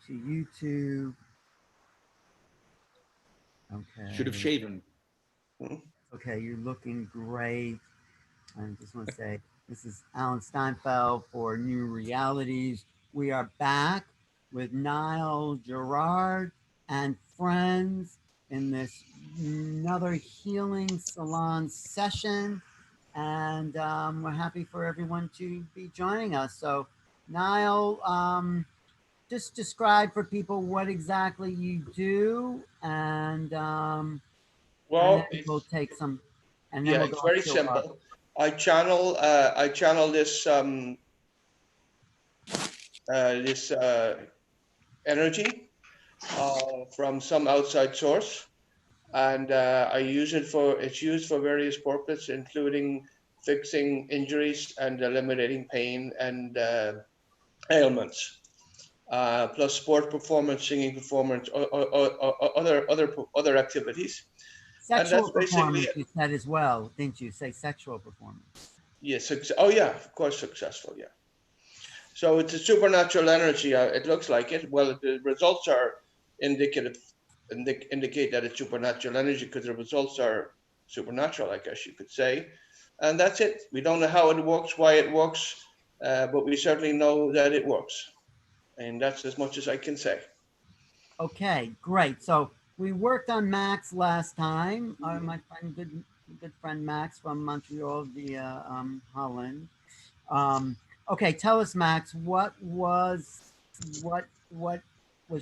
to YouTube. Okay. Should have shaven. Okay, you're looking great. I just want to say this is Alan Steinfeld for New Realities. We are back with Niall Gerard and friends in this another healing salon session. And we're happy for everyone to be joining us. So, Niall, just describe for people what exactly you do, and then Well, we'll take some, and then yeah, we'll it's go very into our. simple. I channel this energy from some outside source, and it's used for various purposes, including fixing injuries and eliminating pain and ailments. Plus sport performance, singing performance, other activities, and Sexual that's basically performance, it. you said as well, didn't you? Say sexual performance. Yes. Oh yeah, of course, successful. Yeah. So it's a supernatural energy. It looks like it. Well, the results are indicative, indicate that it's supernatural energy because the results are supernatural, I guess you could say. And that's it. We don't know how it works, why it works, but we certainly know that it works. And that's as much as I can say. Okay, great. So we worked on Max last time. My friend, good friend Max from Montreal via Holland. Um, okay, tell us, Max, what was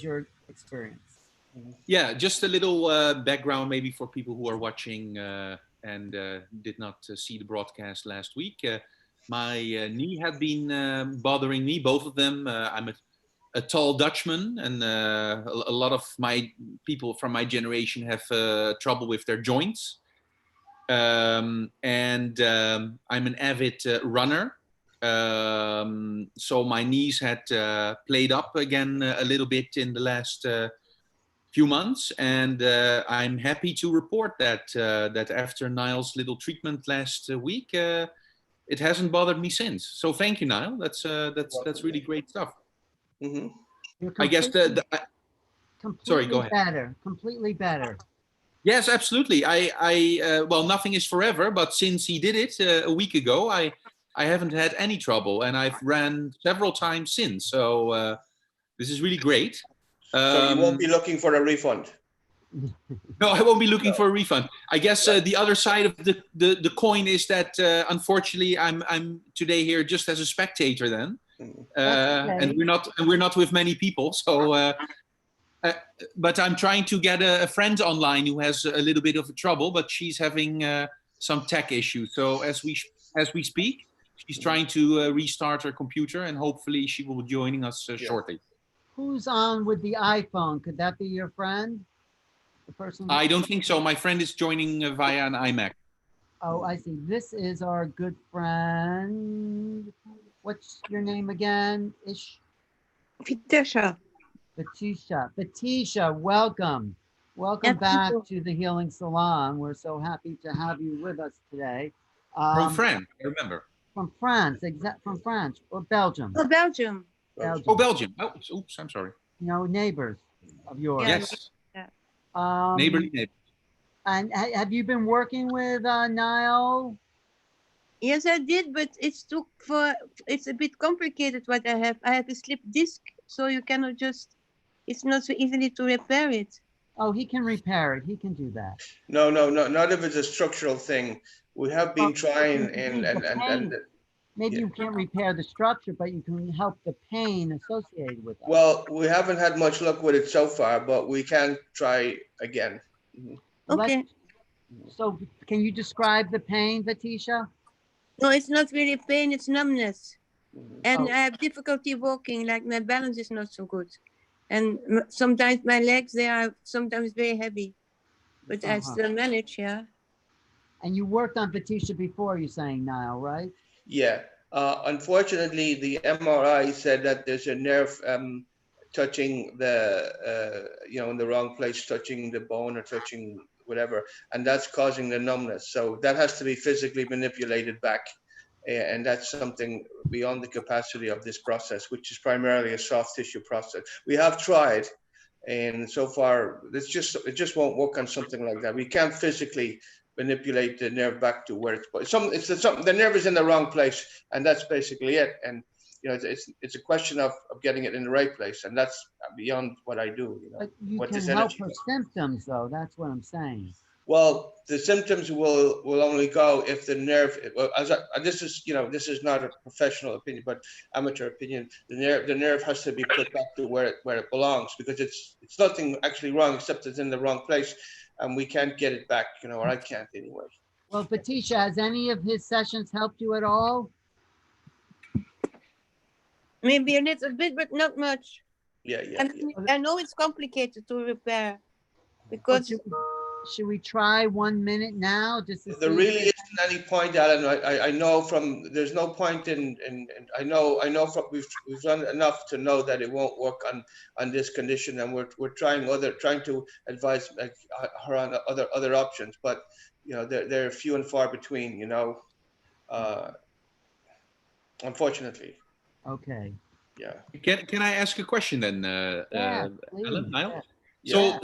your experience? Yeah, just a little background maybe for people who are watching and did not see the broadcast last week. My knee had been bothering me, both of them. I'm a tall Dutchman, and a lot of my people from my generation have trouble with their joints. And I'm an avid runner. So my knees had played up again a little bit in the last few months, and I'm happy to report that after Niall's little treatment last week, it hasn't bothered me since. So thank you, Niall. That's really great stuff. Mm-hmm. You're I guess sorry, completely go ahead. better, completely better. Yes, absolutely. Well, nothing is forever, but since he did it a week ago, I haven't had any trouble, and I've ran several times since. So this is really great. So you won't be looking for a refund. No, I won't be looking No. for a refund. I guess the other side of the coin is that unfortunately I'm today here just as a spectator then, and we're not with many people. So, but I'm trying to get a friend online who has a little bit of a trouble, but she's having some tech issues. So as we speak, she's trying to restart her computer, and hopefully she will be joining us shortly. Who's on with the iPhone? Could that be your friend? The person? I don't think so. My friend is joining via an iMac. Oh, I see. This is our good friend. What's your name again? Vitasha. Batisha, welcome. Welcome back to the Healing Salon. We're so happy to have you with us today. From France, I remember. From France, from France or Belgium? Oh, Belgium. Oh, Belgium. Oh, oops, I'm sorry. You know, neighbors of yours. Yes. Yeah. Neighborly neighbors. And have you been working with Niall? Yes, I did, but it's a bit complicated what I have. I have a slip disc, so you cannot just, it's not so easily to repair it. Oh, he can repair it. He can do that. No, not if it's a structural thing. We have been trying and maybe you can't repair the structure, but you can help the pain associated with it. Well, we haven't had much luck with it so far, but we can try again. Okay. So can you describe the pain, Batisha? No, it's not really pain, it's numbness. And I have difficulty walking, like my balance is not so good. And sometimes my legs, they are sometimes very heavy, but I still manage, yeah. And you worked on Batisha before, you're saying, Niall, right? Yeah. Unfortunately, the MRI said that there's a nerve touching in the wrong place, touching the bone or touching whatever, and that's causing the numbness. So that has to be physically manipulated back and that's something beyond the capacity of this process, which is primarily a soft tissue process. We have tried, and so far it just won't work on something like that. We can't physically manipulate the nerve back to where the nerve is in the wrong place, and that's basically it. And it's a question of getting it in the right place, and that's beyond what I do. But you what can this help energy her does. symptoms, though. That's what I'm saying. Well, the symptoms will only go if the nerve. Well, this is not a professional opinion, but amateur opinion. The nerve has to be put back to where it belongs, because it's nothing actually wrong, except it's in the wrong place, and we can't get it back. Or I can't anyway. Well, Patricia, has any of his sessions helped you at all? Maybe a little bit, but not much. Yeah. I know it's complicated to repair Well, because should we try 1 minute now? Just to There see really if isn't any point, Alan. I know there's no point in I know from we've done enough to know that it won't work on this condition, and we're trying to advise her on other options, but they're few and far between, unfortunately. Okay. Yeah. Can I ask a question then, Yeah, Alan, Niall? Yeah.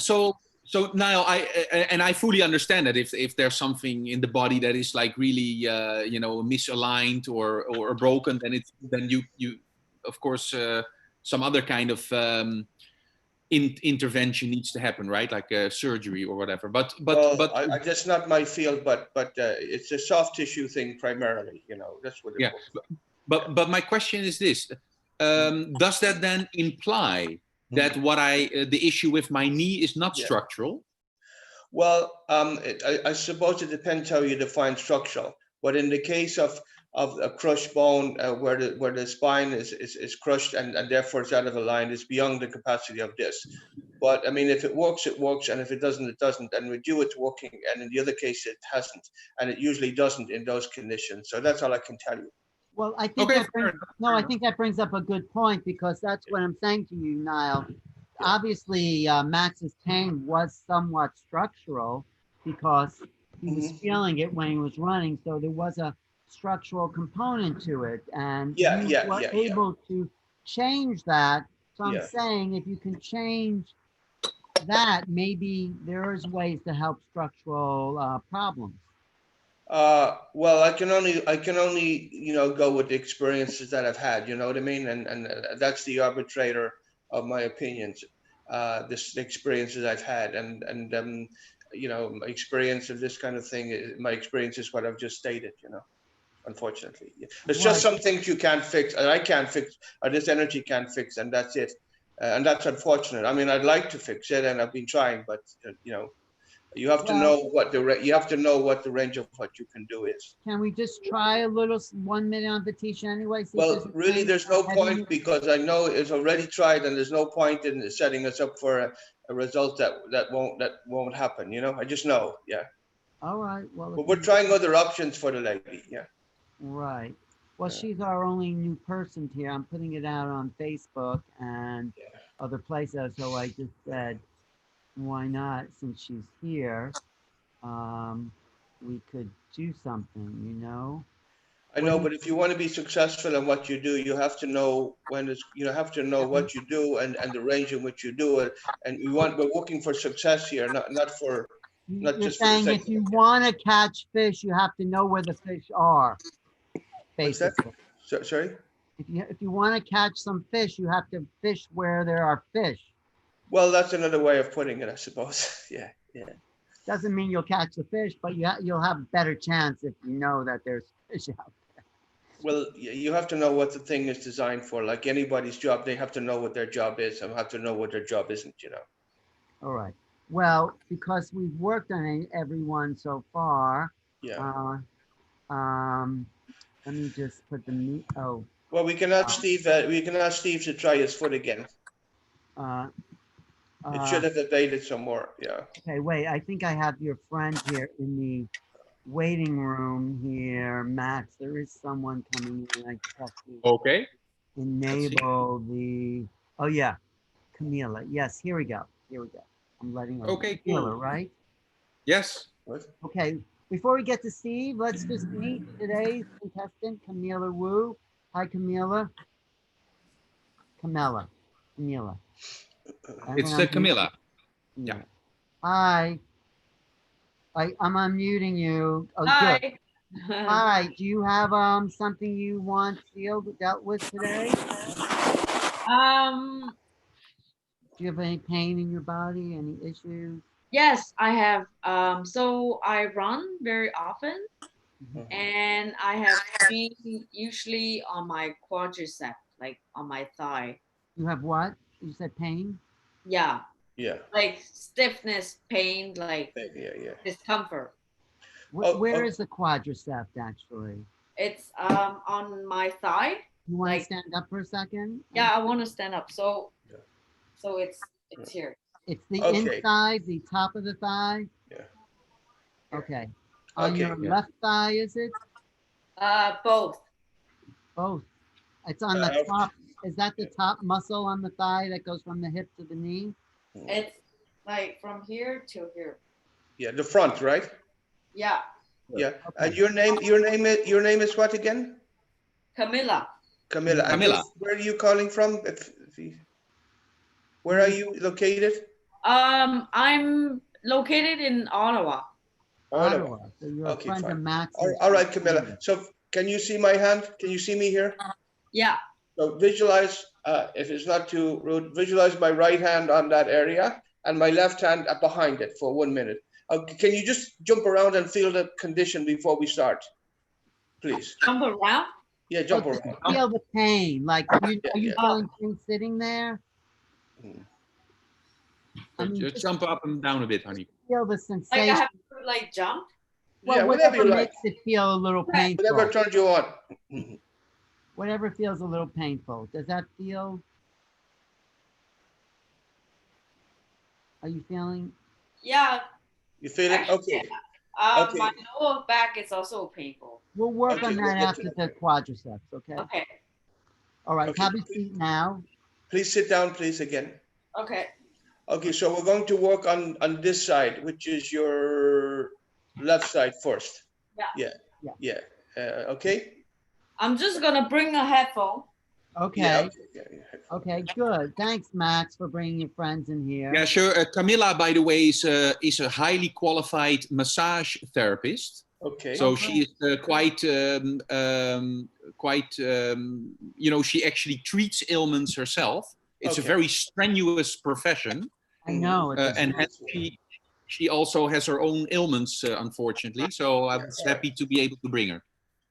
So Niall, I fully understand that if there's something in the body that is like really misaligned or broken, then you of course some other kind of intervention needs to happen, right? Like surgery or whatever. But that's not my field, but it's a soft tissue thing primarily. That's what it was. But my question is this: does that then imply that the issue with my knee is not structural? Well, I suppose it depends how you define structural. But in the case of a crushed bone, where the spine is crushed and therefore it's out of a line, it's beyond the capacity of this. But I mean, if it works, it works, and if it doesn't, it doesn't. And with you, it's working, and in the other case, it hasn't, and it usually doesn't in those conditions. So that's all I can tell you. Well, I think I think that brings up a good point, because that's what I'm saying to you, Niall. Obviously, Max's pain was somewhat structural because he was feeling it when he was running. So there was a structural component to it, and you were able to change that. So I'm saying if you can change that, maybe there is ways to help structural problems. Well, I can only go with the experiences that I've had. You know what I mean? And that's the arbitrator of my opinions. The experiences I've had, and my experience of this kind of thing. My experience is what I've just stated. Unfortunately, it's just some things you can't fix, and I can't fix, or this energy can't fix, and that's it. And that's unfortunate. I mean, I'd like to fix it, and I've been trying, but you have to know what the range of what you can do is. Can we just try a little 1 minute on Patricia anyway? Well, really, there's no point, because I know it's already tried, and there's no point in setting us up for a result that won't happen. I just know. Yeah. All right. Well, but we're trying other options for the lady. Yeah. Right. Well, she's our only new person here. I'm putting it out on Facebook and other places. So I just said, why not, since she's here, we could do something, I know, but if you want to be successful in what you do, you have to know what you do and the range in which you do it. And we're working for success here, not You're just saying if you want to catch fish, you have to know where the fish are, basically. Sorry? If you want to catch some fish, you have to fish where there are fish. Well, that's another way of putting it, I suppose. Yeah. Doesn't mean you'll catch the fish, but you'll have a better chance if you know that there's fish out there. Well, you have to know what the thing is designed for. Like anybody's job, they have to know what their job is and have to know what their job isn't, All right. Well, because we've worked on everyone so far. Yeah. Let me just put the meat. Oh. Well, we can ask Steve. We can ask Steve to try his foot again. It should have evaded some more. Yeah. Okay, wait. I think I have your friend here in the waiting room here, Max. There is someone coming in. I trust you. Okay. Enable the. Oh yeah, Camila. Yes. Here we go. I'm letting her. Okay. Camila, Cool. right? Yes. Okay. Before we get to Steve, let's just meet today's contestant, Camila Wu. Hi, Camila. Camilla. Camila. It's Camilla. Yeah. Hi. I'm unmuting you. Oh, Hi. good. Hi. Do you have something you want dealt with today? Do you have any pain in your body? Any issues? Yes, I have. So I run very often, and I have pain usually on my quadricep, like on my thigh. You have what? You said pain? Yeah, Yeah. like stiffness, pain, like Yeah. discomfort. Where is the quadriceps actually? It's on my thigh. You want to Like, stand up for a second? yeah, I want to stand up. So it's here. It's the Okay. inside, the top of the thigh? Yeah. Okay. On Okay, your yeah. left thigh, is it? Both. Both. It's on the top. Is that the top muscle on the thigh that goes from the hip to the knee? It's like from here to here. Yeah, the front, right? Yeah, Yeah. Okay. Your name is what again? Camilla. Camilla. And Camilla. where are you calling from? Where are you located? I'm located in Ottawa. Ottawa. So you're Okay, a friend fine. of Max. All right, Camilla. So can you see my hand? Can you see me here? Yeah. So visualize, if it's not too rude, visualize my right hand on that area and my left hand behind it for 1 minute. Can you just jump around and feel the condition before we start, please? Jump around? Yeah, jump around. Feel the pain. Like, are you Yeah. feeling pain sitting there? I mean, Just jump up and down a bit, honey. feel the Like I sensation. have to like jump? Well, Yeah, whatever you like. makes it feel a little painful. Whatever turns you on. Whatever feels a little painful. Does that feel? Are you feeling? Yeah. You feel it? Okay. Okay. My lower back is also painful. We'll work Okay, on we'll that get after to the quadriceps, okay? Okay. All right, Okay. have a seat now. Please sit down, please, again. Okay. Okay, so we're going to work on this side, which is your left side first. Yeah. Yeah. Okay? I'm just gonna bring a headphone. Okay, Yeah. okay, good. Thanks, Max, for bringing your friends in here. Yeah, sure. Camilla, by the way, is a highly qualified massage therapist. Okay. So she is she actually treats ailments herself. It's a Okay. very strenuous profession. I know. It's And hence she also has her own ailments, unfortunately. So I was happy to be able to bring her.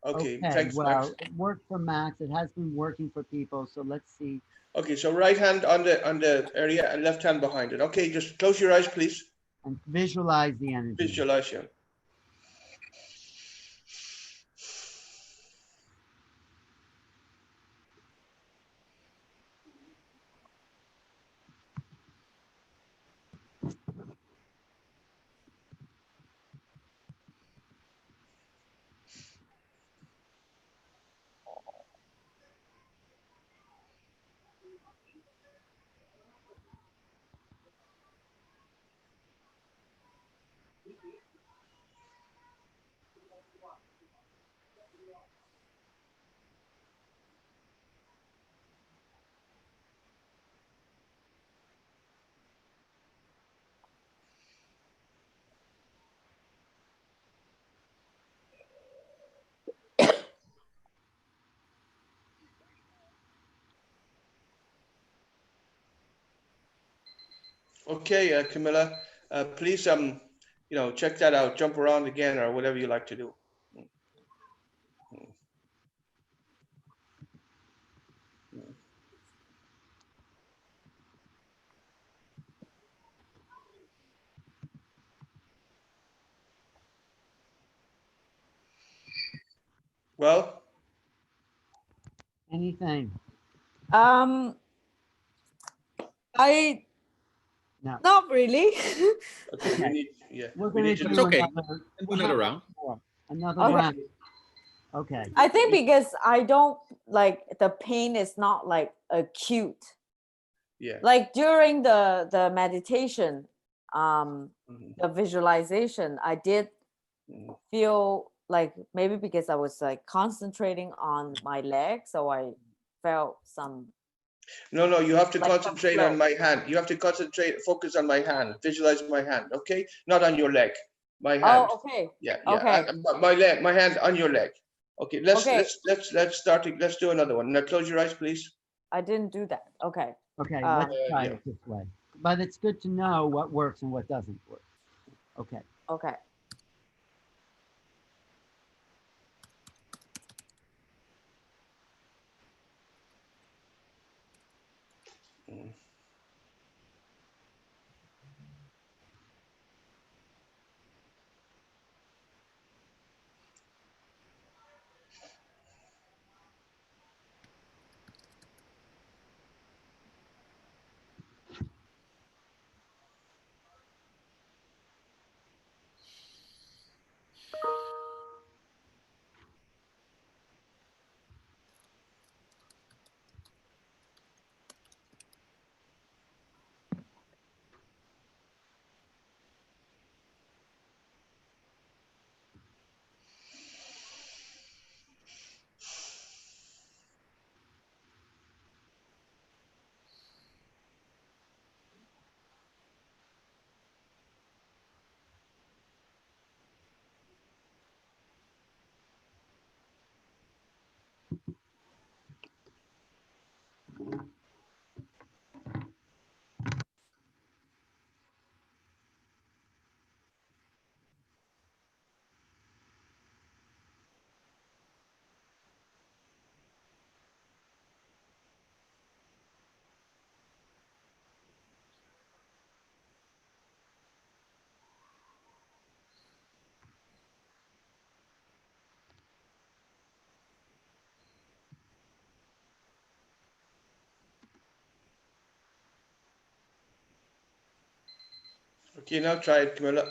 Okay, okay, thanks, well, Max. it worked for Max. It has been working for people. So let's see. Okay, so right hand on the area and left hand behind it. Okay, just close your eyes, please. And visualize the energy. Visualize, yeah. Okay, Camilla, please, check that out. Jump around again or whatever you like to do. Well, Anything? I No. not really. okay, we need, yeah. We're we going need to to do It's okay. another round. Another Okay. round. Okay. I think because I don't like the pain is not like acute. Yeah. Like during the meditation, Mhm. the visualization, I did feel like maybe because I was like concentrating on my leg, so I felt some. No, you have to Like some concentrate flow. on my hand. You have to focus on my hand. Visualize my hand, okay? Not on your leg. My hand. Oh, okay. Yeah. Okay. My leg, my hand on your leg. Okay, let's Okay. let's start it. Let's do another one. Now close your eyes, please. I didn't do that. Okay. Okay, let's try yeah. it this way. But it's good to know what works and what doesn't work. Okay. Okay. Okay, now try it, Camilla.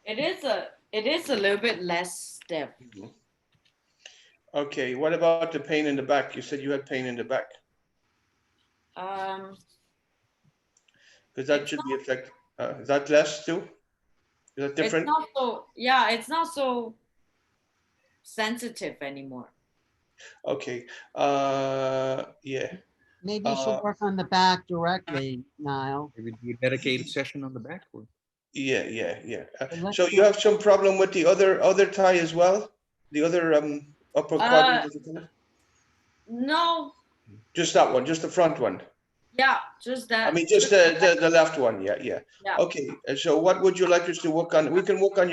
It is a little bit less stiff. Okay, what about the pain in the back? You said you had pain in the back. Because that should be affected. Is that less too? Is that different? It's not so, yeah, it's not so sensitive anymore. Okay. Yeah. Maybe you should work on the back directly, Niall. It would be a dedicated session on the back. Or... Yeah. Let's So see. you have some problem with the other thigh as well? The other upper quadrant? No. Just that one, just the front one. Yeah, just that. I mean, just the left one. Yeah. Yeah. Okay. So what would you like us to work on? We can work on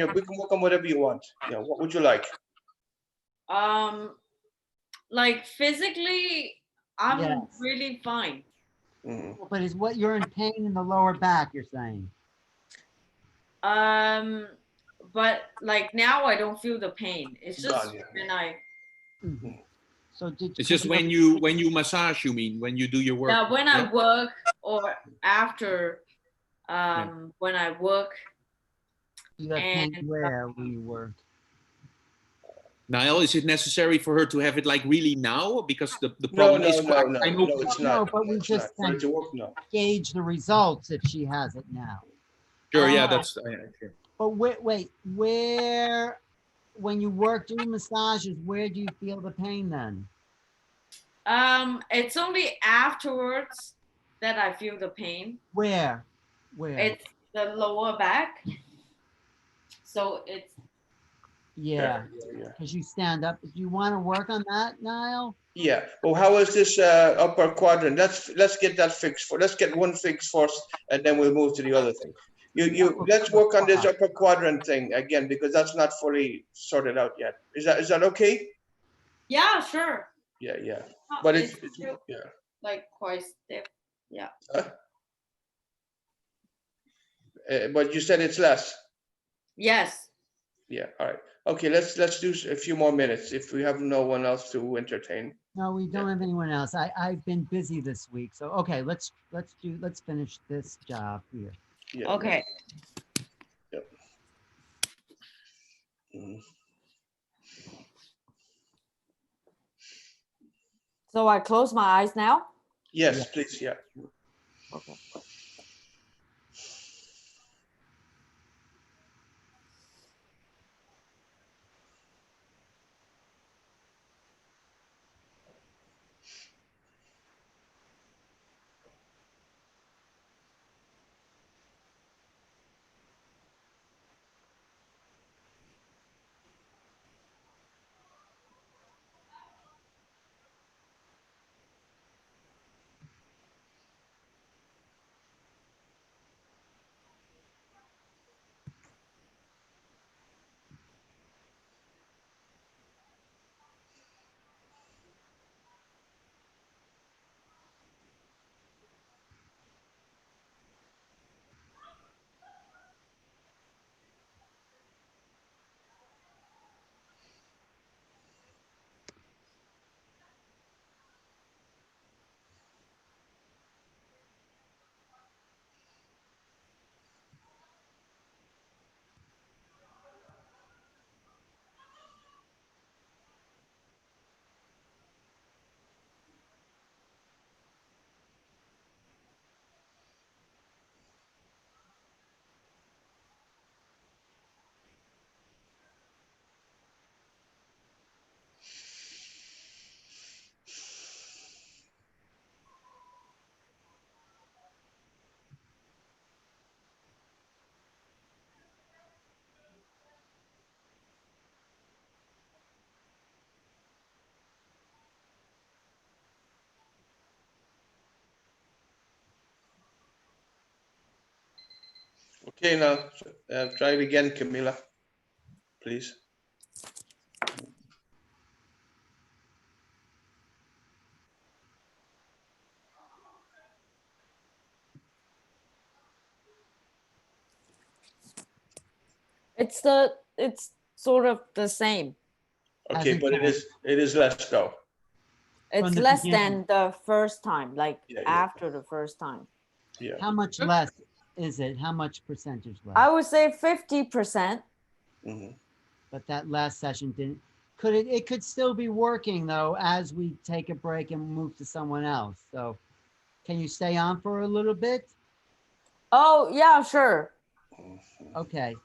whatever you want. Yeah. What would you like? Like physically, I'm Yes. really fine. But is what you're in pain in the lower back, you're saying? But like now I don't feel the pain. It's just when I. So it's just when you massage, you mean, when you do your work? Yeah, when I work or after when I work. You have pain where you work? Niall, is it necessary for her to have it like really now? Because the No, problem is it's not. No, but we just can gauge the results if she has it now. Sure, yeah, that's sure. But wait, where, when you work doing massages, where do you feel the pain then? It's only afterwards that I feel the pain. Where? It's the lower back. So it's. Yeah, because you stand up. Do you want to work on that, Niall? Yeah. Well, how is this upper quadrant? Let's get that fixed. Let's get one fixed first, and then we'll move to the other thing. Let's work on this upper quadrant thing again, because that's not fully sorted out yet. Is that okay? Yeah, sure. Yeah. But it's like quite stiff. Yeah. But you said it's less. Yes. Yeah. All right. Okay. Let's do a few more minutes if we have no one else to entertain. No, we don't have anyone else. I've been busy this week, so okay. Let's finish this job here. Yeah. Okay. Yep. So I close my eyes now? Yes, Yeah. please, yeah. Okay. Okay, now try it again, Camilla, please. It's sort of the same. Okay, Hasn't but changed. it is less though. It's the less beginning. than the first time, like Yeah, yeah. after the first time. Yeah. How much less is it? How much percentage less? I would say 50%. Mhm. But that last session didn't. Could it? It could still be working though as we take a break and move to someone else. So, can you stay on for a little bit? Oh, yeah, sure. Okay.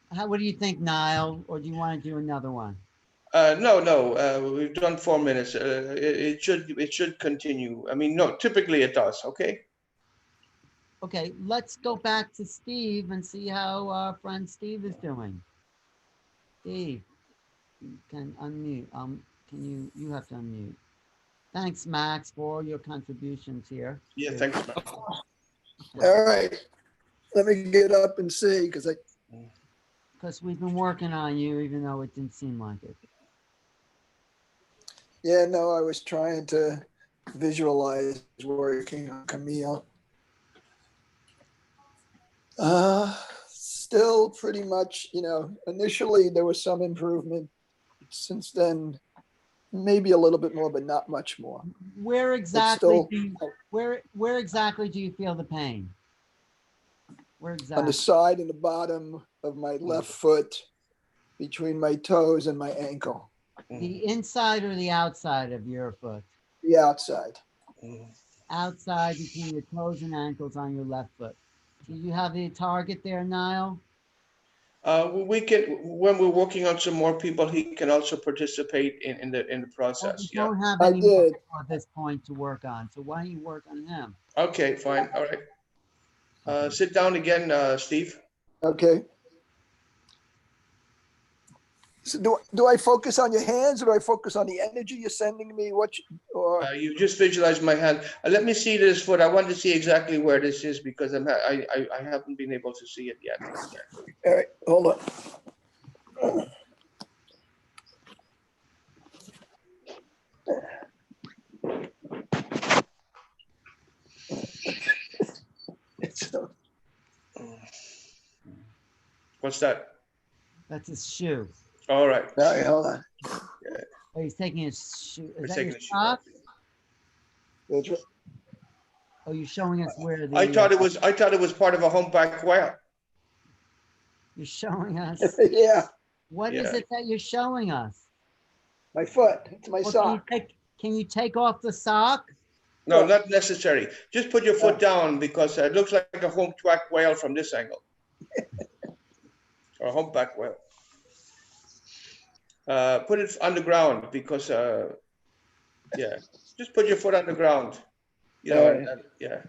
What do you think, Niall? Or do you want to do another one? No, we've done 4 minutes. It should continue. I mean, no, typically it does. Okay. Okay, let's go back to Steve and see how our friend Steve is doing. Steve, you can unmute. Can you have to unmute. Thanks, Max, for your contributions here. Yeah. Thanks, man. All right, let me get up and see, because Because we've been working on you, even though it didn't seem like it. yeah, no, I was trying to visualize working on Camille. Still pretty much, initially there was some improvement. Since then, maybe a little bit more, but not much more. Where exactly still- where exactly do you feel the pain? Where On exactly? the side and the bottom of my left foot, between my toes and my ankle, The inside or the outside of your foot? the outside. Outside between your toes and ankles on your left foot. Do you have the target there, Niall? We can, when we're working on some more people, he can also participate in the Well, we process. Yeah. don't have I any more did. people at this point to work on. So why don't you work on him? Okay. Fine. All right. Sit down again, Steve. Okay. So do I focus on your hands, or do I focus on the energy you're sending me? You just visualize my hand. Let me see this foot. I want to see exactly where this is because I haven't been able to see it yet. All right, hold on. What's that? That's his shoe. All right. All right, hold on. Oh, he's taking his shoe. Is We're that taking your a shoe sock? That's Oh, you're showing us where the. I thought it was part of a humpback whale. You're showing us. right. Yeah, What is Yeah. it that you're showing us? my foot. It's my Well, can you sock. Can you take off the sock? No, not necessary. Just put your foot down because it looks like a humpback whale from this angle. Or a humpback whale. Put it on the ground because, yeah, just put your foot on the ground. You know, yeah.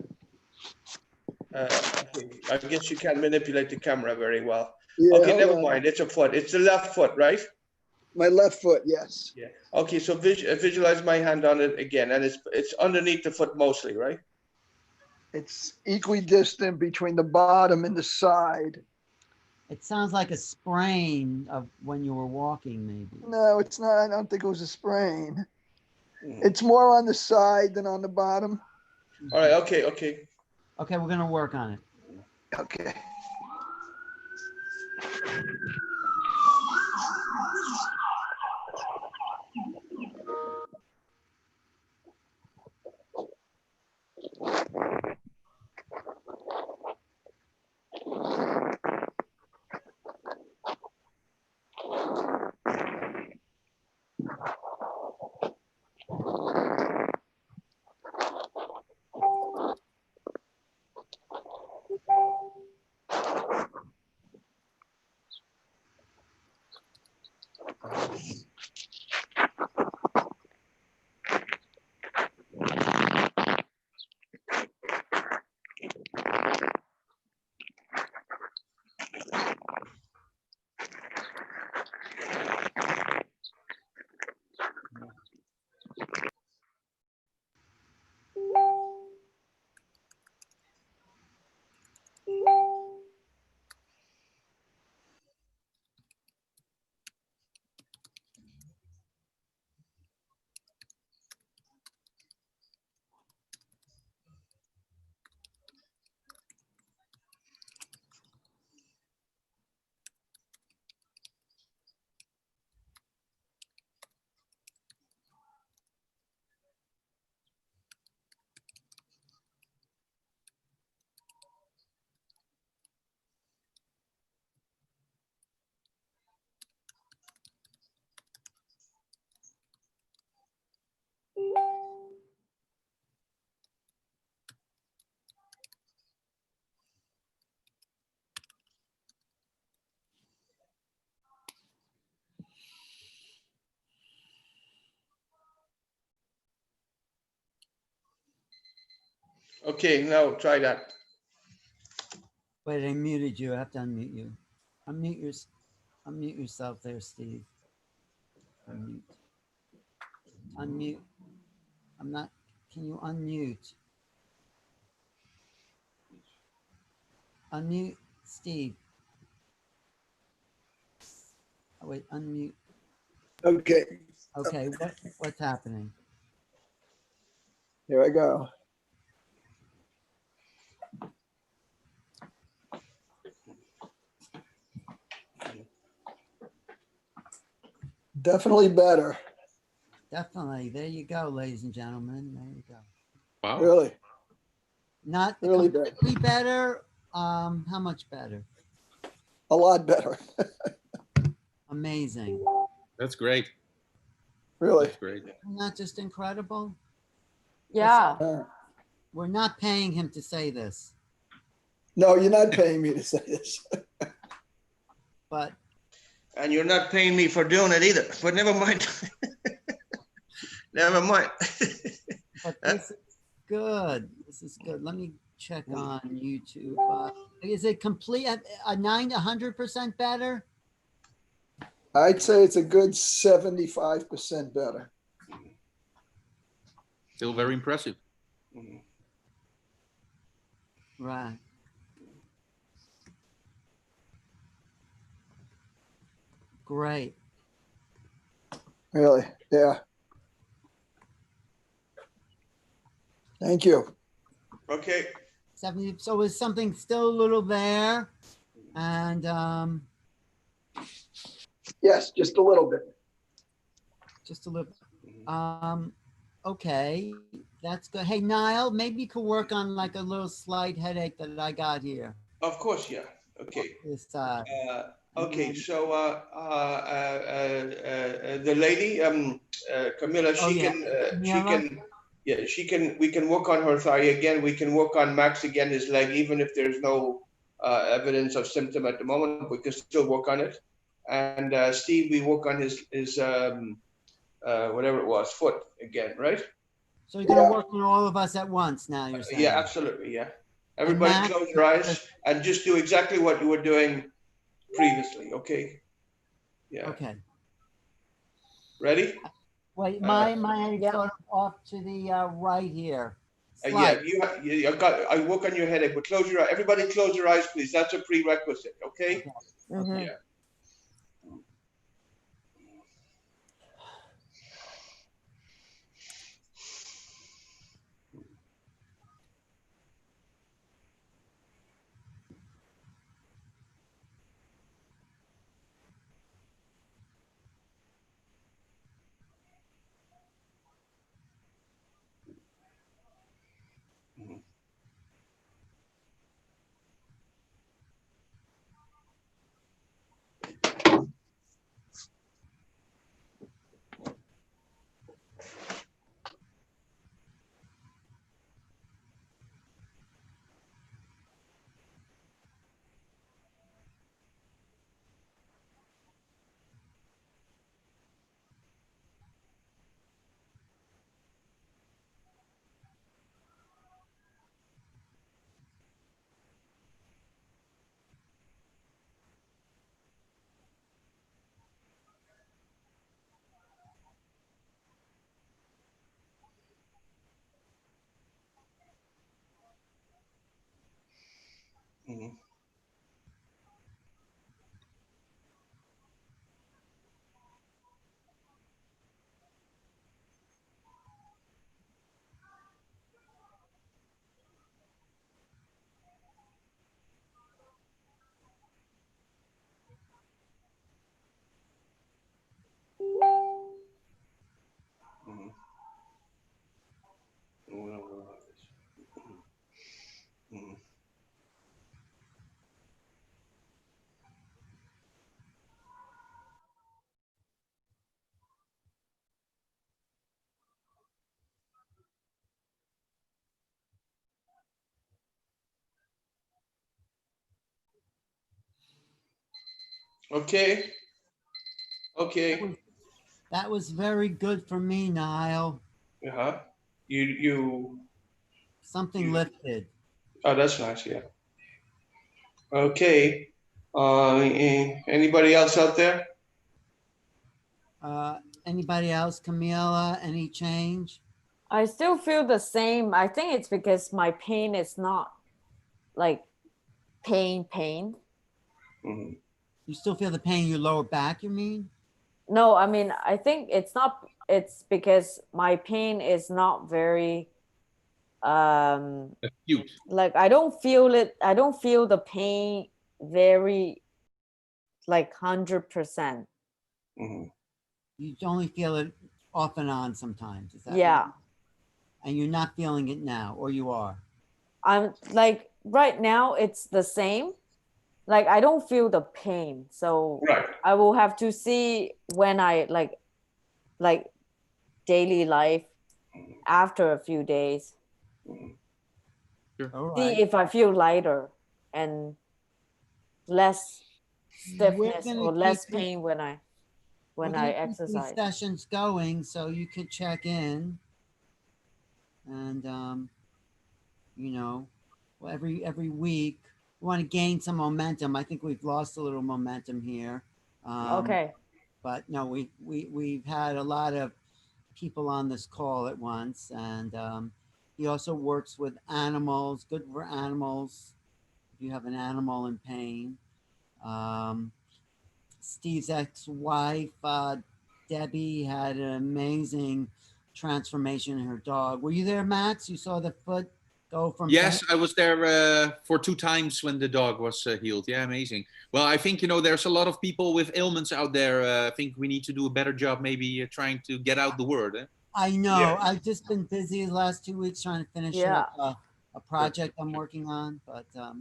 Okay. I guess you can't manipulate the camera very well. Yeah, Okay, hold never on. mind. It's a foot. It's the left foot, right? My left foot, yes. Yeah. Okay, so visualize my hand on it again, and it's underneath the foot mostly, right? It's equidistant between the bottom and the side. It sounds like a sprain of when you were walking, maybe. No, it's not. I don't think it was a sprain. It's more on the side than on the bottom. All right. Okay. Okay. Okay, we're gonna work on it. Okay. Okay. Now try that. Wait, I muted you. I have to unmute you. Unmute yourself there, Steve. Unmute. Unmute. I'm not. Can you unmute? Unmute, Steve. Oh, wait, unmute. Okay. Okay, what's happening? Here I go. Definitely better. Definitely. There you go, ladies and gentlemen. There you go. Wow. Really. Not Really completely better. How much better? A lot better. Amazing. That's great. Really. That's great. Not just incredible. Yeah. We're not paying him to say this, No, you're not paying me to say this. but And you're not paying me for doing it either. But never mind. Never mind. but this is good. This is good. Let me check on YouTube. Is it complete? A 100% better? I'd say it's a good 75% better. Still very impressive. Right. Great. Really. Yeah. Thank you. Okay. 70. So is something still a little there? And Yes, just a little bit. just a little. Okay, that's good. Hey, Niall, maybe you could work on like a little slight headache that I got here. Of course, yeah. Okay. This Okay, so the lady, Camilla, Oh, yeah. she Camilla? can, yeah, she can. We can work on her thigh again. We can work on Max again, his leg, even if there's no evidence of symptom at the moment. We can still work on it. And Steve, we work on his whatever it was, foot again, right? So you're gonna Yeah. work on all of us at once now, you're saying? Yeah, absolutely. Yeah. And Everybody Max, close your eyes and just do exactly what you were doing previously. Okay. Yeah. okay. Ready? Wait, Uh, my Yeah. sort of off to the right here. Yeah, Slight. you got. I work on your headache, but close your eyes. Everybody, close your eyes, please. That's a prerequisite. Okay. Okay. Mhm. Yeah. Mhm. Mhm. Mhm. Okay. Okay. That was very good for me, Niall. Uh-huh. You Something you. lifted. Oh, that's nice. Yeah. Okay. Anybody else out there? Anybody else, Camila? Any change? I still feel the same. I think it's because my pain is not like pain. Mhm. You still feel the pain in your lower back, you mean? No, I mean, I think it's not, it's because my pain is not very, Cute. like I don't feel it. I don't feel the pain very like 100%. Mhm. You only feel it off and on sometimes. Is that Yeah. and you're not feeling it now, or you are? I'm like right now it's the same. Like I don't feel the pain. So Right. I will have to see when I like daily life after a few days. Mhm. All See right. if I feel lighter and less We're stiffness gonna or keep less pain we're when I gonna keep these exercise. sessions going so you can check in and you know, well, every week we want to gain some momentum. I think we've lost a little momentum here. Okay. But no, we've had a lot of people on this call at once, and he also works with animals. Good for animals. If you have an animal in pain, um, Steve's ex-wife Debbie had an amazing transformation in her dog. Were you there, Max? You saw the foot go from Yes, I was there for 2 times when the dog was healed. Yeah, amazing. Well, I think, there's a lot of people with ailments out there. I think we need to do a better job maybe trying to get out the word. Eh? I Yeah. know. I've just been busy the last 2 weeks trying to finish Yeah. up a project I'm working on. But Yeah.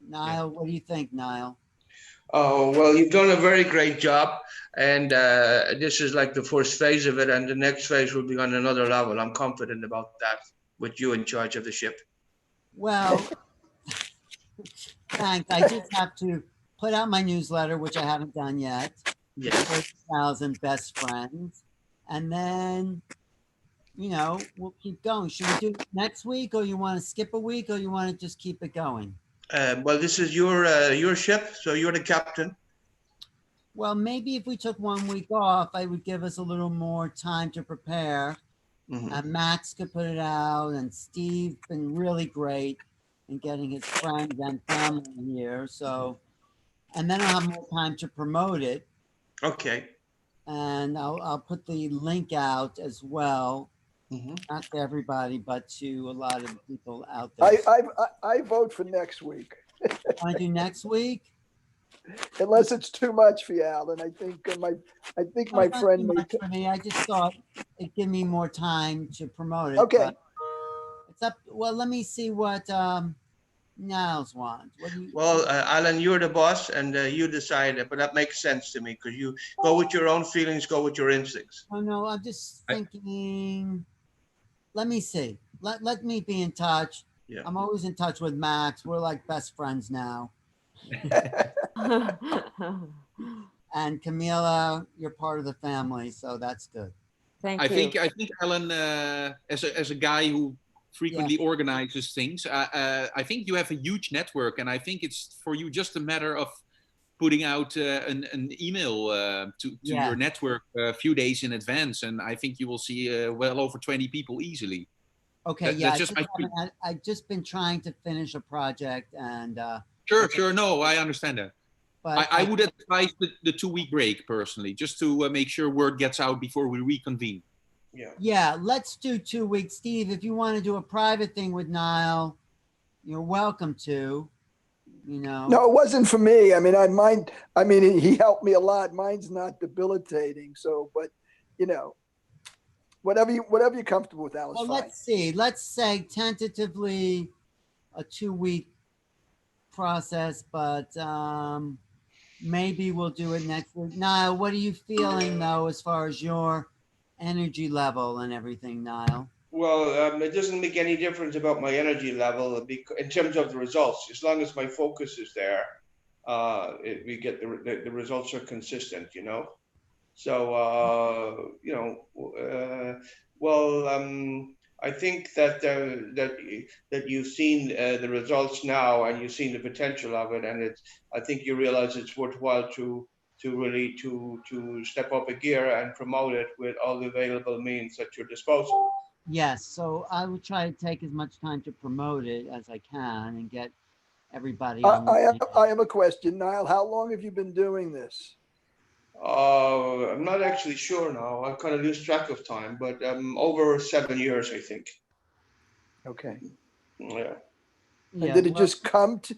Niall, what do you think, Niall? Oh, well, you've done a very great job. And this is like the first phase of it. And the next phase will be on another level. I'm confident about that with you in charge of the ship. Well, thanks. I just have to put out my newsletter, which I haven't done yet. Yes. 30,000 best friends. And then, we'll keep going. Should we do it next week, or you want to skip a week, or you want to just keep it going? Well, this is your ship, so you're the captain. Well, maybe if we took 1 week off, I would give us a little more time to prepare. And Max could put it out, and Steve been really great in getting his friends and family here. So, and then I'll have more time to promote it. Okay. And I'll put the link out as well, not to everybody, but to a lot of people out there. I vote for next week. Want to do next week? Unless it's too much for you, Alan. I think my It's not friend too may. much for me. I just thought it'd give me more time to promote it. Okay. But it's up. Well, let me see what Nialls wants. What do you? Well, Alan, you're the boss, and you decide. But that makes sense to me because you go with your own feelings, go with your instincts. Oh no, I'm just thinking. Let me see. Let me be in touch. Yeah. I'm always in touch with Max. We're like best friends now. And Camila, you're part of the family, so that's good. Thank I you. think Alan, as a guy who frequently organizes things, I think you have a huge network, and I think it's for you just a matter of putting out an email to your network a few days in advance, and I think you will see well over 20 people easily. Okay, I've just been trying to finish a project, and Sure. No, I understand that. But I would advise the 2-week break personally, just to make sure word gets out before we reconvene. Yeah, let's do 2 weeks. Steve, if you want to do a private thing with Niall, you're welcome to. No, it wasn't for me. I mean, he helped me a lot. Mine's not debilitating. So, but whatever you're comfortable with, Alice. Well, fine. let's see. Let's say tentatively a 2-week process, but maybe we'll do it next week. Niall, what are you feeling though, as far as your energy level and everything, Niall? Well, it doesn't make any difference about my energy level in terms of the results. As long as my focus is there, we get the results are consistent. So I think that you've seen the results now, and you've seen the potential of it, and I think you realize it's worthwhile to really step up a gear and promote it with all the available means at your disposal. Yes, so I will try to take as much time to promote it as I can and get everybody on. I have a question, Niall. How long have you been doing this? I'm not actually sure now. I kind of lose track of time, but over 7 years, I think. Okay. Yeah. And did it just come to?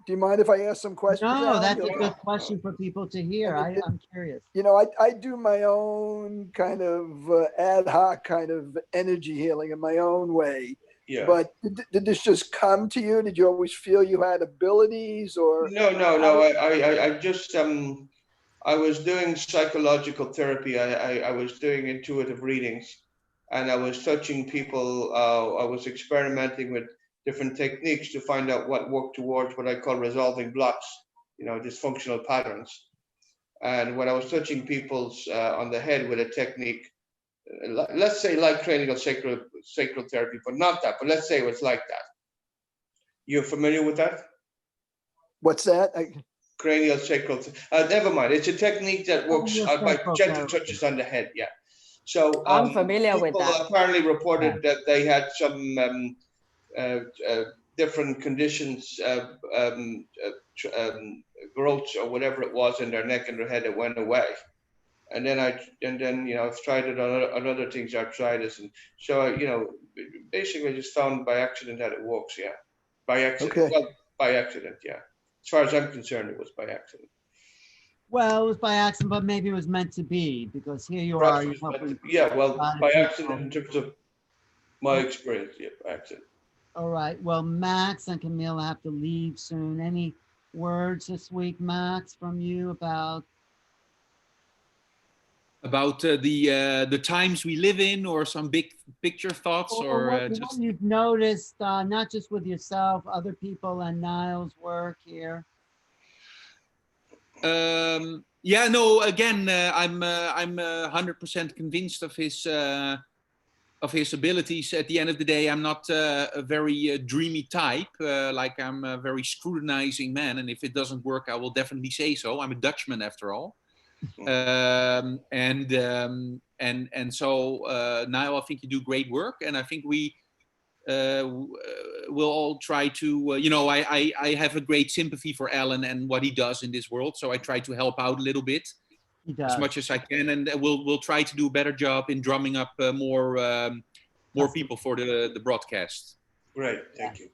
Do you mind if I ask some questions? No, that's a good question for people to hear. I'm curious. I do my own kind of ad hoc kind of energy healing in my own way. Yeah. But did this just come to you? Did you always feel you had abilities, or? No. I just I was doing psychological therapy. I was doing intuitive readings, and I was touching people. I was experimenting with different techniques to find out what worked towards what I call resolving blocks, dysfunctional patterns. And when I was touching people on the head with a technique, let's say like cranial sacral therapy, but not that, but let's say it was like that. You're familiar with that? What's that? Cranial sacral. Never mind. It's a technique that works by gentle touches on the head. Yeah. So I'm familiar with that. People apparently reported that they had some different conditions, growths or whatever it was in their neck and their head that went away. And then I've tried it on other things, arthritis, and so basically I just found by accident that it works. Yeah, by accident. Okay. Well, by accident. Yeah. As far as I'm concerned, it was by accident. Well, it was by accident, but maybe it was meant to be, because here you are. Yeah, well, by accident in terms of my experience, yeah, by accident. All right. Well, Max and Camila have to leave soon. Any words this week, Max, from you about the times we live in, or some big picture thoughts, or what just you've noticed, not just with yourself, other people, and Niall's work here? yeah, no. Again, I'm 100% convinced of his abilities. At the end of the day, I'm not a very dreamy type. Like, I'm a very scrutinizing man, and if it doesn't work, I will definitely say so. I'm a Dutchman after all. And so Niall, I think you do great work, and I think we will all try to. I have a great sympathy for Alan and what he does in this world, so I try to help out a little bit as much as I can, and we'll try to do a better job in drumming up more people for the broadcast. Great, thank you.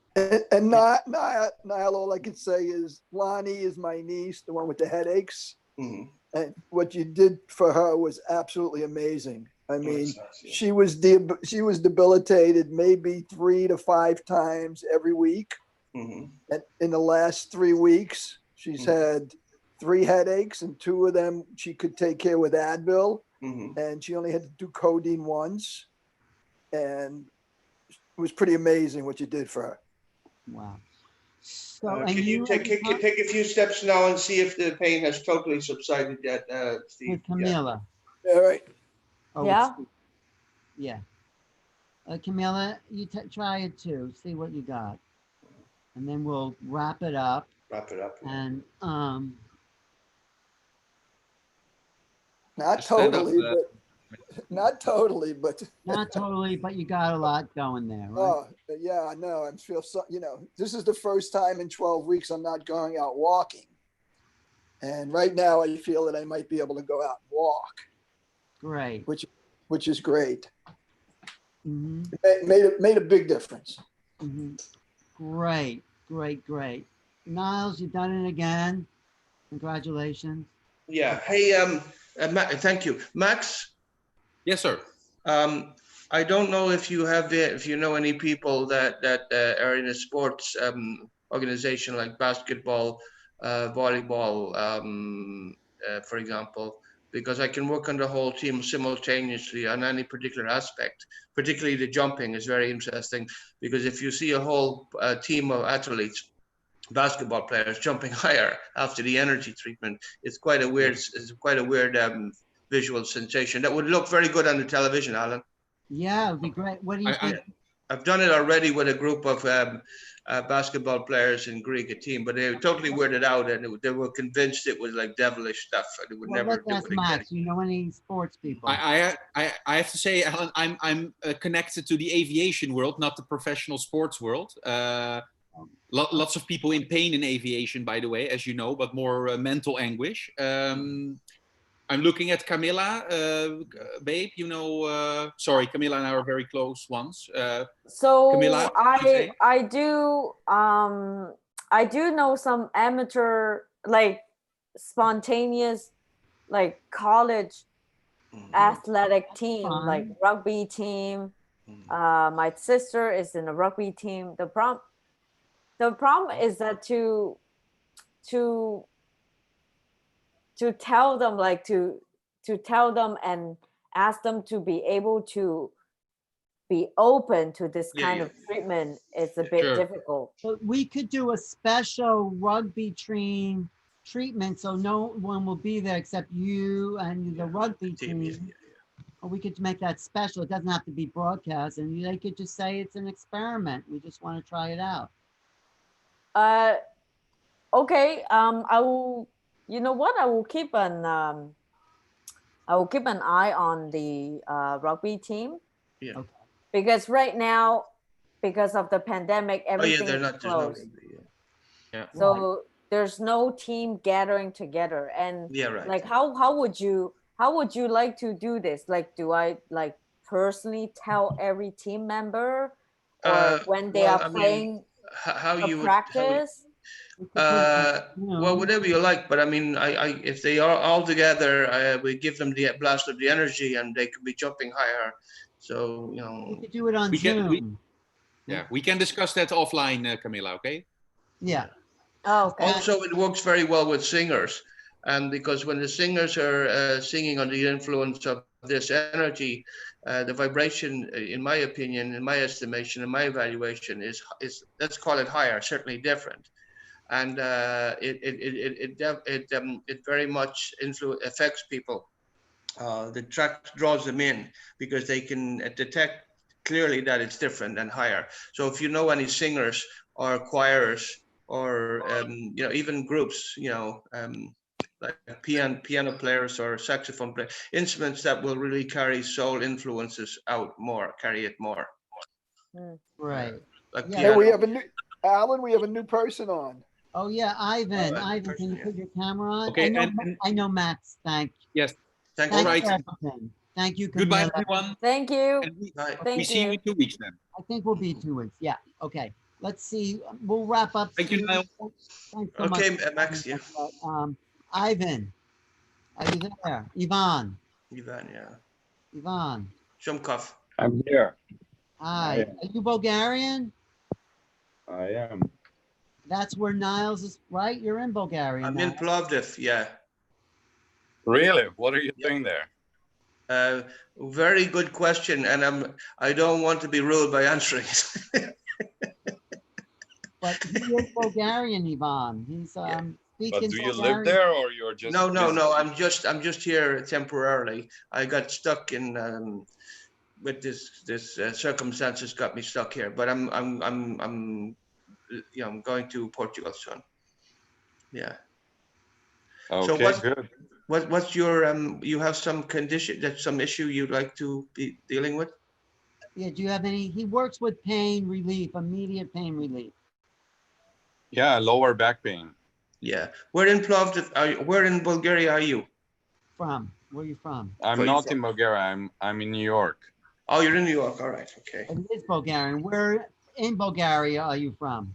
And Niall, all I can say is Lonnie is my niece, the one with the headaches. Mm-hmm. And what you did for her was absolutely amazing. I mean, nice, yeah. she was debilitated maybe 3 to 5 times every week. Mm-hmm. And in the last 3 weeks, she's had 3 headaches, and 2 of them she could take care with Advil. Mm-hmm. And she only had to do codeine once. And it was pretty amazing what you did for her. Wow. So, Can you take a few steps now and see if the pain has totally subsided yet, Steve? with Camilla? Yeah. All right. Oh, Yeah. Yeah. Camilla, you try it too. See what you got, and then we'll wrap it up. Wrap it up. And Not Just stand up, totally, but not totally, but not totally, but you got a lot going there, right? oh yeah, I know. I feel so. This is the first time in 12 weeks I'm not going out walking, and right now I feel that I might be able to go out and walk. Great. Which is great. Mm-hmm. It made a big difference. Mm-hmm. Great. Nialls, you've done it again. Congratulations. Yeah. Hey, thank you, Max. Yes, sir. I don't know if you know any people that are in a sports organization like basketball, volleyball, for example, because I can work on the whole team simultaneously on any particular aspect. Particularly the jumping is very interesting, because if you see a whole team of athletes, basketball players jumping higher after the energy treatment, it's quite a weird visual sensation that would look very good on the television, Alan. Yeah, it would be great. What do you think? I've done it already with a group of basketball players in Greek, a team, but they were totally weirded out, and they were convinced it was like devilish stuff, and they would never do it again. Max, you know any sports people? I have to say, Alan, I'm connected to the aviation world, not the professional sports world. Lots of people in pain in aviation, by the way, as you know, but more mental anguish. I'm looking at Camilla, babe. Sorry, Camilla and I are very close ones. So Camilla, I do know some amateur, like spontaneous, like college athletic team, like rugby team. My sister is in a rugby team. The problem is that to tell them, like to tell them and ask them to be able to be open to this kind of treatment is a bit difficult. But we could do a special rugby treatment, so no one will be there except you and the rugby team. Or we could make that special. It doesn't have to be broadcast, and they could just say it's an experiment. We just want to try it out. Okay. I will. You know what? I will keep an eye on the rugby team. Yeah. Okay. Because right now, because of the pandemic, everything is closed. Yeah. So there's no team gathering together. And like, how would you like to do this? Like, do I like personally tell every team member, or when they are playing how you practice? Well, whatever you like, but I mean, if they are all together, we give them the blast of the energy, and they could be jumping higher. So we could do it on Zoom. We can discuss that offline, Camilla. Okay. Yeah. Oh, okay. Also, it works very well with singers, and because when the singers are singing under the influence of this energy, the vibration, in my opinion, in my estimation, in my evaluation, is let's call it higher, certainly different, and it very much affects people. The track draws them in because they can detect clearly that it's different and higher. So if you know any singers or choirs or even groups, like piano players or saxophone players, instruments that will really carry soul influences out more, carry it more. Right. Like Yeah. Hey, piano. we have a new Alan. We have a new person on. Oh yeah, Ivan. Right, Ivan, can you yeah. put your camera on? Okay, I know Max. Thank yes. Thank All you. right. everything. Thank you, Goodbye, Camilla. everyone. Thank you. And we Thank see you you. in 2 weeks then. I think we'll be 2 weeks. Yeah. Okay. Let's see. We'll wrap up Thank you, soon. Niall. Thanks so Okay, much. Max. Yeah. Ivan, are you there? Ivan. Ivan. Yeah. Ivan. Shumkov. I'm here. Hi. Are you Bulgarian? I am. That's where Nialls is, right? You're in Bulgaria I'm now. in Plovdiv. Yeah. Really? What are you doing there? Very good question, and I don't want to be rude by answering. But he is Bulgarian, Ivan. He's Yeah. speaking But do you Bulgarian. live there or you're just No. visiting? I'm just here temporarily. I got stuck in with this circumstances got me stuck here. But I'm going to Portugal soon. Yeah. So Okay, good. what's your you have some condition, that's some issue you'd like to be dealing with? Yeah, do you have any? He works with pain relief, immediate pain relief. Yeah, lower back pain. Yeah. Where in Plovdiv where in Bulgaria are you? Where are you from? I'm Where you not from? in Bulgaria. I'm in New York. Oh, you're in New York. All right. Okay. It is Bulgarian. Where in Bulgaria are you from?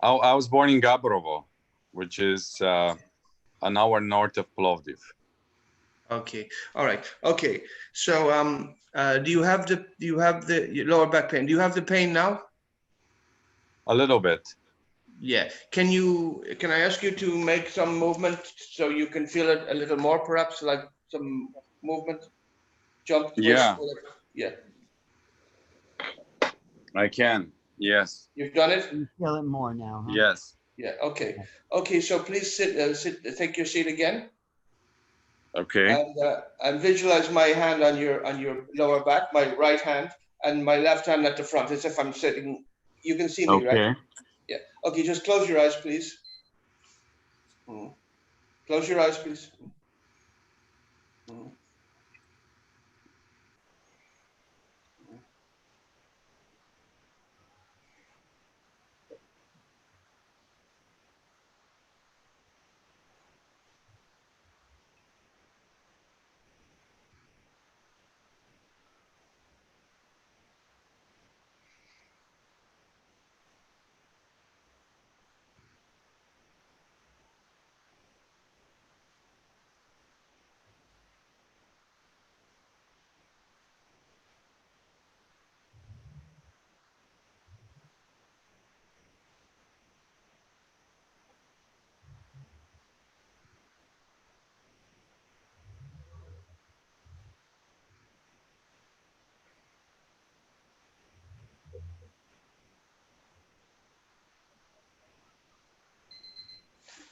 I was born in Gabrovo, which is an hour north of Plovdiv. Okay. All right. Okay. So do you have the lower back pain? Do you have the pain now? A little bit. Yeah. Can I ask you to make some movement so you can feel it a little more, perhaps, like some movement, jump, twist, Yeah. whatever. Yeah. I can. Yes. You've done it? You feel it more now, huh? Yes. Yeah. Okay. Okay. So please take your seat again. Okay. And visualize my hand on your lower back, my right hand, and my left hand at the front, as if I'm sitting. You can see me, Okay. right? Yeah. Okay. Just close your eyes, please. Close your eyes, please.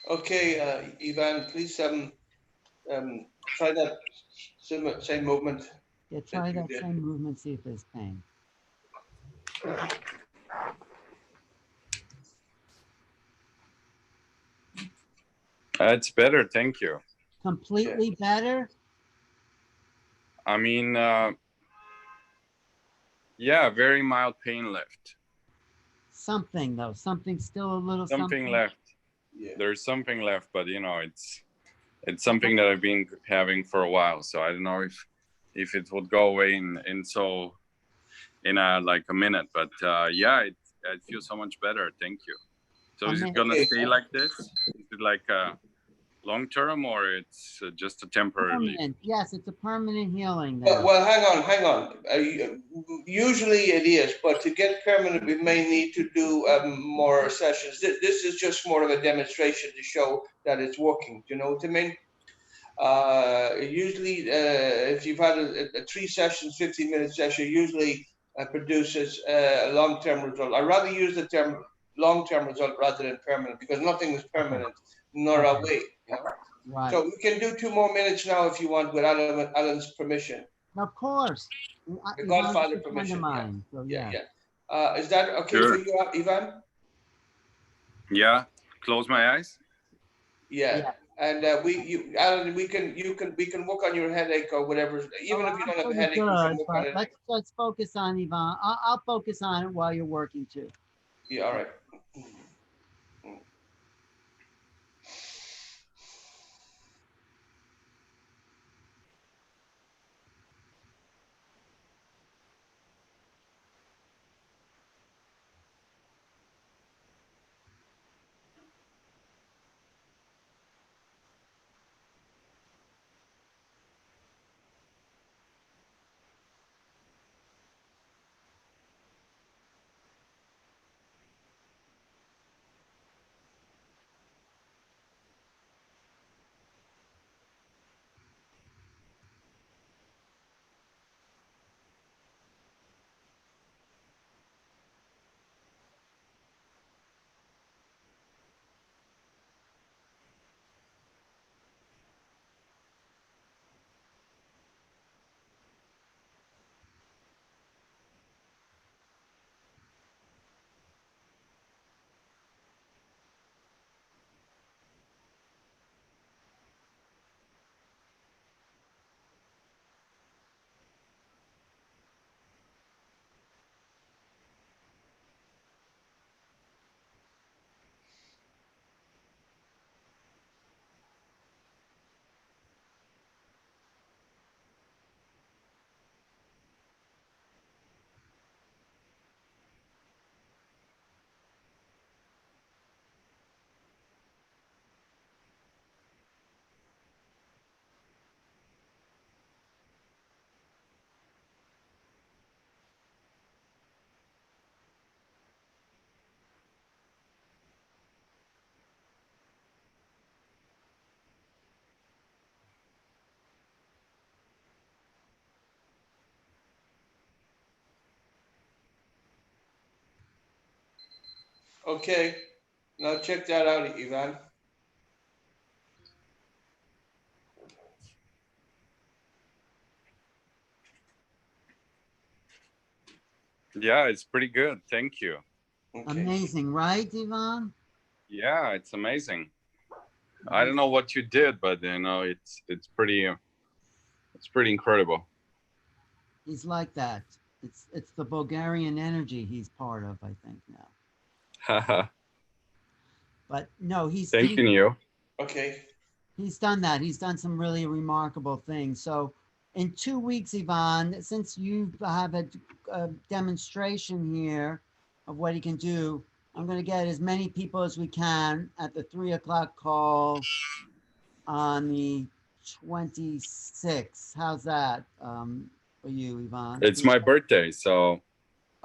Okay, Ivan, please try that same movement. Yeah, try that same movement, see if there's pain. It's better. Thank you. Completely better? I mean, yeah, very mild pain left. Something though, something still a little Something left. Yeah. There's something left, but it's something that I've been having for a while. So I don't know if it would go away in like a minute. But yeah, it feels so much better. Thank you. So is it gonna stay like this? Is it like long term, or it's just a temporary? Permanent. Yes, it's a permanent healing Well, there. well, hang on. Usually it is, but to get permanent, we may need to do more sessions. This is just more of a demonstration to show that it's working. Do you know what I mean? Usually, if you've had a 3 sessions, 15-minute session, usually produces a long-term result. I'd rather use the term long-term result rather than permanent, because nothing is permanent, nor are we. You know? Right. So we can do 2 more minutes now if you want, with Alan's permission. Of course. The Ivan's Godfather a friend of permission. mine. So Yeah, yeah. yeah. Is that okay Sure. for you, Ivan? Yeah. Close my eyes. Yeah. And Alan, we can work on your headache or whatever. Even if you don't have a headache, we can work on it. Let's focus on Ivan. I'll focus on it while you're working too. Yeah, all right. Okay. Now check that out, Ivan. Yeah, it's pretty good. Thank you. Okay. Amazing, right, Ivan? Yeah, it's amazing. I don't know what you did, but you know, it's pretty incredible. He's like that. It's the Bulgarian energy he's part of, I think now. Haha. But no, Thank you. Okay. He's done that. He's done some really remarkable things. So in 2 weeks, Ivan, since you have a demonstration here of what he can do, I'm going to get as many people as we can at the 3 o'clock call on the 26th. How's that for you, Ivan? It's my birthday, so.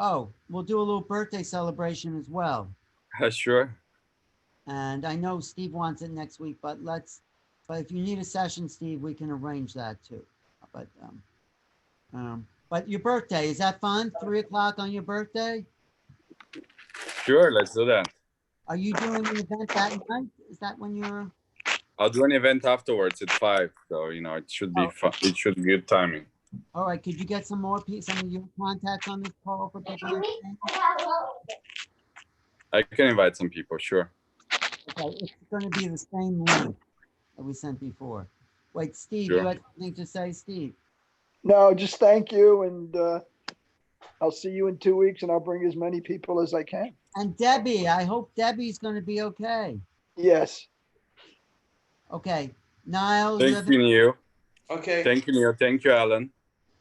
Oh, we'll do a little birthday celebration as well. Sure. And I know Steve wants it next week, but if you need a session, Steve, we can arrange that too. But your birthday, is that fun? 3 o'clock on your birthday? Sure, let's do that. Are you doing an event that night? Is that when you're? I'll do an event afterwards at 5, so you know it should be fun. It should be good timing. All right. Could you get some of your contacts on this call for people? I can invite some people, sure. Okay, it's going to be the same link that we sent before. Wait, Steve, Sure. you had something to say, Steve? No, just thank you, and I'll see you in 2 weeks, and I'll bring as many people as I can. And Debbie, I hope Debbie's going to be okay. Yes. Okay, Nialls. Thank you, Neil. Okay. Thank you, Neil. Thank you, Alan.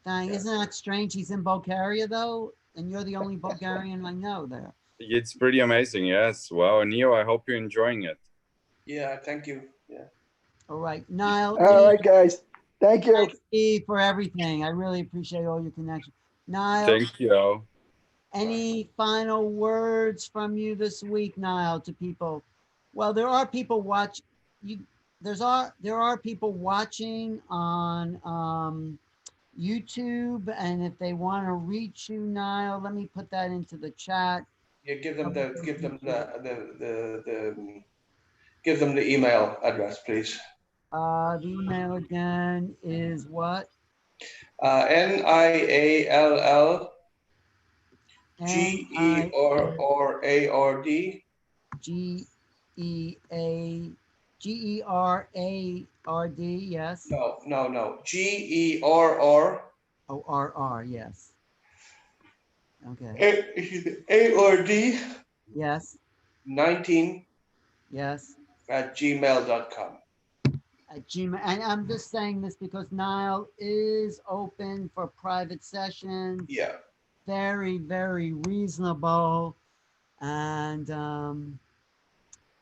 Dang, isn't that strange? He's in Bulgaria though, and you're the only Bulgarian I know there. It's pretty amazing, yes. Wow, Neil, I hope you're enjoying it. Yeah, thank you. Yeah. All right, Niall. All right, guys. Thank you. Thanks, Steve, for everything. I really appreciate all your connection. Niall, Thank you. any final words from you this week, Niall, to people? Well, there are people watch you. There are people watching on YouTube, and if they want to reach you, Niall, let me put that into the chat. Yeah, give them the give them the email address, please. The email again is what? NIALL NIALGEA GERARD, yes. No. GERR. Oh, RR, yes. Okay. ARD Yes, 19 yes. at gmail.com. At Gmail, and I'm just saying this because Niall is open for private sessions. Yeah. Very, very reasonable. And,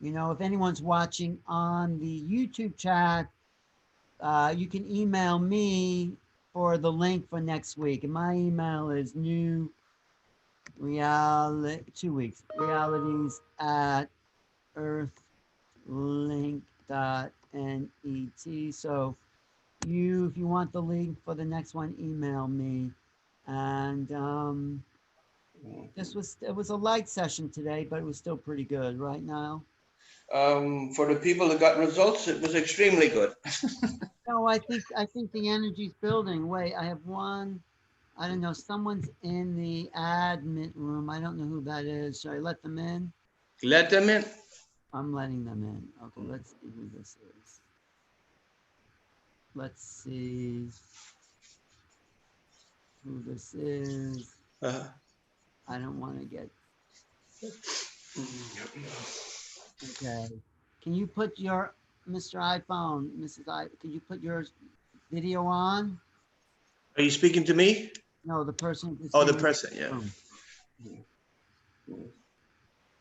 you know, if anyone's watching on the YouTube chat, you can email me for the link for next week. And my email is realities at earthlink.net. So if you want the link for the next one, email me. And it was a light session today, but it was still pretty good, right, Niall? For the people that got results, it was extremely good. No, I think the energy's building. Wait, I have one. I don't know. Someone's in the admin room. I don't know who that is. Should I let them in? Let them in. I'm letting them in. Okay, let's see who this is. Let's see who this is. I don't want to get. Okay. Can you put your Mr. iPhone, can you put your video on? Are you speaking to me? No, the person. Oh, the person, yeah.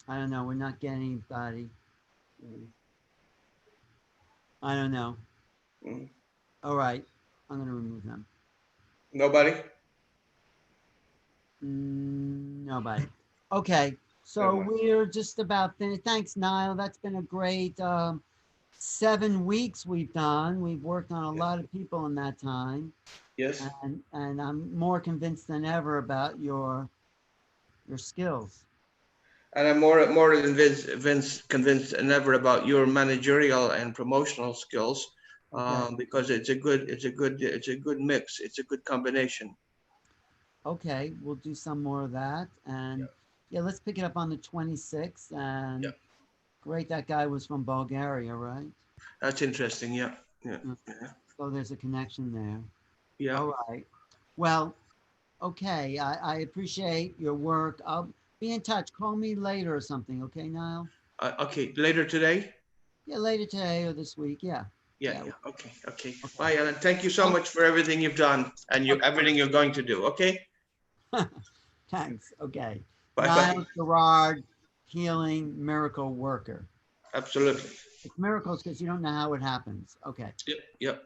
I don't know. We're not getting anybody. I don't know. All right. I'm going to remove them. Nobody? Nobody. Okay. So we're just about finished. Thanks, Niall. That's been a great 7 weeks we've done. We've worked on a lot of people in that time. Yes. And I'm more convinced than ever about your skills. And I'm more convinced than ever about your managerial and promotional skills, because it's a good mix. It's a good combination. Okay, we'll do some more of that, and yeah, let's pick it up on the 26th. And great, that guy was from Bulgaria, right? That's interesting. Yeah. So there's a connection there. Yeah. All right. Well, okay. I appreciate your work. I'll be in touch. Call me later or something. Okay, Niall? Okay. Later today? Yeah, later today or this week. Yeah. Yeah. Okay. Bye, Alan. Thank you so much for everything you've done and everything you're going to do. Okay. Thanks. Okay. Bye. Niall Gerard, healing miracle worker. Absolutely. It's miracles because you don't know how it happens. Okay. Yep.